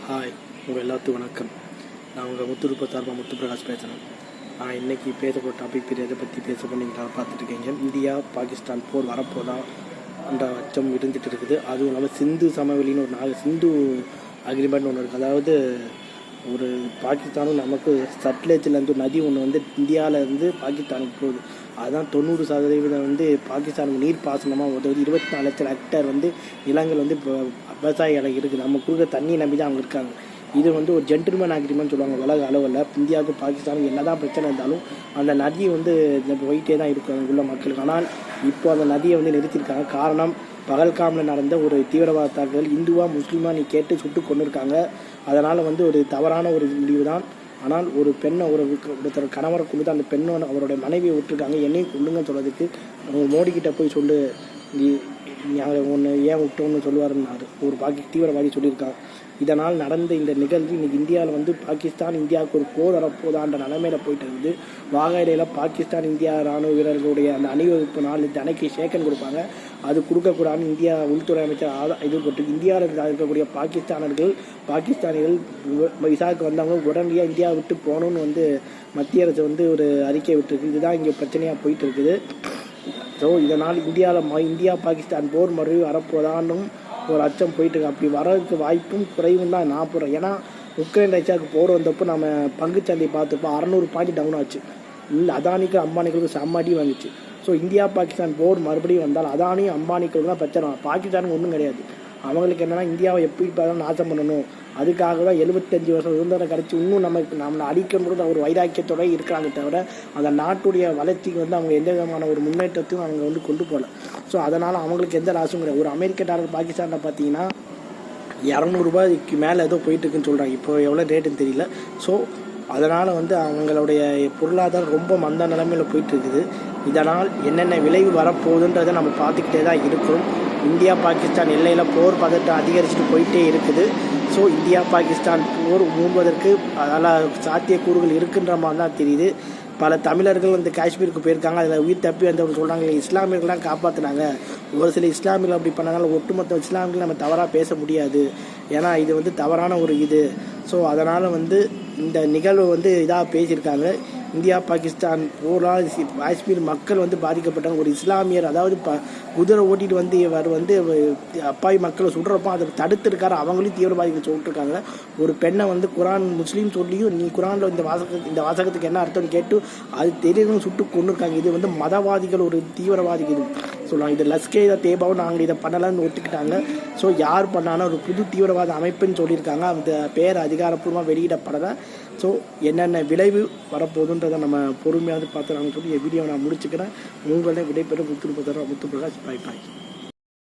Hi, உங்கள் எல்லாத்துக்கும் வணக்கம். நான் உங்கள் முத்துருப்ப சார்பாக முத்துப்பிரகாஷ் பேசுகிறேன். நான் இன்றைக்கி பேசப்போகிற டாபிக் எதை பற்றி பேசப்போ நீங்கள் பார்த்துட்ருக்கீங்க. இந்தியா பாகிஸ்தான் போர் வரப்போதா என்ற அச்சம் இருந்துகிட்டு இருக்குது. அதுவும் இல்லாமல் சிந்து சமவெளின்னு ஒரு சிந்து அக்ரிமெண்ட் ஒன்று இருக்குது. அதாவது ஒரு பாகிஸ்தானும் நமக்கு சட்லேஜ்லேருந்து நதி ஒன்று வந்து இந்தியாவிலேருந்து பாகிஸ்தானுக்கு போகுது. அதுதான் 90% பாகிஸ்தானுக்கு நீர் பாசனமாக உதவுது. 24 லட்சம் ஹெக்டேர் நிலங்கள் இப்போ விவசாயிகளுக்கு இருக்குது. நம்ம கொடுக்குற தண்ணி நம்பி தான் அவங்க இருக்காங்க. இது ஒரு ஜென்டில்மேன் அக்ரிமெண்ட் சொல்லுவாங்க உலக அளவில். இந்தியாவுக்கும் பாகிஸ்தானுக்கும் என்ன தான் பிரச்சனை இருந்தாலும் அந்த நதி போயிட்டே தான் இருக்கும் அங்குள்ள மக்களுக்கு. ஆனால் இப்போ அந்த நதியை நிறுத்தியிருக்காங்க. காரணம், பகல்காமில் நடந்த ஒரு தீவிரவாத தாக்குதல். இந்துவா முஸ்லீமா நீ கேட்டு சுட்டு கொண்டு இருக்காங்க. அதனால் ஒரு தவறான ஒரு முடிவு தான். ஆனால் ஒரு பெண்ணை ஒருத்தர் கணவரை கொண்டு அந்த பெண்ணோட அவருடைய மனைவியை விட்டுருக்காங்க. என்னையும் கொள்ளுங்கன்னு சொல்கிறதுக்கு மோடிக்கிட்ட போய் சொல்லு, ஒன்று ஏன் விட்டோன்னு சொல்லுவாருன்னாரு ஒரு தீவிரவாதி சொல்லியிருக்காங்க. இதனால் நடந்த இந்த நிகழ்வு இன்றைக்கி இந்தியாவில் பாகிஸ்தான் இந்தியாவுக்கு ஒரு போர் வரப்போதான்ற நிலைமையில் போயிட்டு இருக்குது. வாகையில பாகிஸ்தான் இந்தியா இராணுவ வீரர்களுடைய அந்த அணிவகுப்பு நாள் அன்னைக்கு சேக்கன் கொடுப்பாங்க. அது கொடுக்கக்கூடாதுன்னு இந்தியா உள்துறை அமைச்சர் இது போட்டு இந்தியாவில் இருக்கக்கூடிய பாகிஸ்தானிகள் விசாவுக்கு வந்தவங்க உடனடியாக இந்தியாவை விட்டு போகணுன்னு மத்திய அரசு ஒரு அறிக்கை விட்டுருக்கு. இதுதான் இங்கே பிரச்சனையாக போயிட்டு இருக்குது. ஸோ இதனால் இந்தியா பாகிஸ்தான் போர் மறுபடியும் வரப்போதான்னு ஒரு அச்சம் போயிட்டுருக்கு. அப்படி வரதுக்கு வாய்ப்பும் குறைவும் தான் நான் போடுறேன். ஏன்னா உக்ரைன் ரஷ்யாவுக்கு போர் வந்தப்போ நம்ம பங்குச்சந்தை பார்த்துப்போ 600 பாயிண்ட் டவுன் ஆச்சு. அதானிக்கு அம்பானிகளுக்கு செம்மடி வந்துச்சு. ஸோ இந்தியா பாகிஸ்தான் போர் மறுபடியும் வந்தால் அதானியும் அம்பானிகளுக்கு தான் பிரச்சனை. பாகிஸ்தானுக்கு ஒன்றும் கிடையாது. அவங்களுக்கு என்னென்னா இந்தியாவை எப்படி நாசம் பண்ணணும், அதுக்காக தான் 75 வருஷம் சுதந்திரம் கிடச்சி இன்னும் நம்மளை அடிக்கணுன்றது ஒரு வைராக்கியத்தோட இருக்கிறாங்க. தவிர அந்த நாட்டுடைய வளர்ச்சிக்கு அவங்க எந்த விதமான ஒரு முன்னேற்றத்தையும் அவங்க கொண்டு போகல. ஸோ அதனால் அவங்களுக்கு எந்த லாஸும் கிடையாது. ஒரு அமெரிக்க டாலர் பாகிஸ்தானில் பார்த்தீங்கன்னா 200 ரூபாய்க்கு மேலே ஏதோ போயிட்டுருக்குன்னு சொல்கிறாங்க. இப்போ எவ்வளோ ரேட்டுன்னு தெரியல. ஸோ அதனால் அவங்களுடைய பொருளாதாரம் ரொம்ப மந்த நிலைமையில் போயிட்டுருக்குது. இதனால் என்னென்ன விளைவு வரப்போகுதுன்றதை நம்ம பார்த்துக்கிட்டே தான் இருக்கிறோம். இந்தியா பாகிஸ்தான் எல்லையில் போர் பதட்டம் அதிகரிச்சுட்டு போயிட்டே இருக்குது. ஸோ இந்தியா பாகிஸ்தான் போர் மூடுவதற்கு அதனால் சாத்தியக்கூறுகள் இருக்குன்ற மாதிரி தான் தெரியுது. பல தமிழர்கள் காஷ்மீருக்கு போயிருக்காங்க. அதில் உயிர் தப்பி சொல்கிறாங்க இஸ்லாமியர்கள்லாம் காப்பாற்றினாங்க. ஒரு சில இஸ்லாமியர்கள் அப்படி பண்ணாங்க. ஒட்டுமொத்த இஸ்லாமியர்கள் நம்ம தவறாக பேச முடியாது. ஏன்னா இது தவறான ஒரு இது. ஸோ அதனால் இந்த நிகழ்வு இதாக பேசியிருக்காங்க. இந்தியா பாகிஸ்தான் போரால் காஷ்மீர் மக்கள் பாதிக்கப்பட்டாங்க. ஒரு இஸ்லாமியர் அதாவது குதிரை ஓட்டிட்டு இவர் அப்பாவி மக்களை சுடுறப்போ அதை தடுத்துருக்காரு. அவங்களையும் தீவிரவாதிகள் சொல்லிட்டுருக்காங்க. ஒரு பெண்ணை குரான் முஸ்லீம் சொல்லியும் நீ குரானில் இந்த வாசகத்துக்கு என்ன அர்த்தம்னு கேட்டு அது தெரியும் சுட்டு கொண்டு இருக்காங்க. இது மதவாதிகள் ஒரு தீவிரவாதிகள் சொல்லுவாங்க. இது லஷ்கர் தேபாவும் நாங்கள் இதை பண்ணலான்னு ஒத்துக்கிட்டாங்க. ஸோ யார் பண்ணாலும் ஒரு புது தீவிரவாத அமைப்புன்னு சொல்லியிருக்காங்க. அந்த பேர் அதிகாரப்பூர்வமாக வெளியிடப்படலை. ஸோ என்னென்ன விளைவு வரப்போகுதுன்றதை நம்ம பொறுமையாக பார்த்து சொல்லி வீடியோவை நான் முடிச்சுக்கிறேன். உங்களே விடைபெறும் முத்துப்பிரகாஷ். பாய்.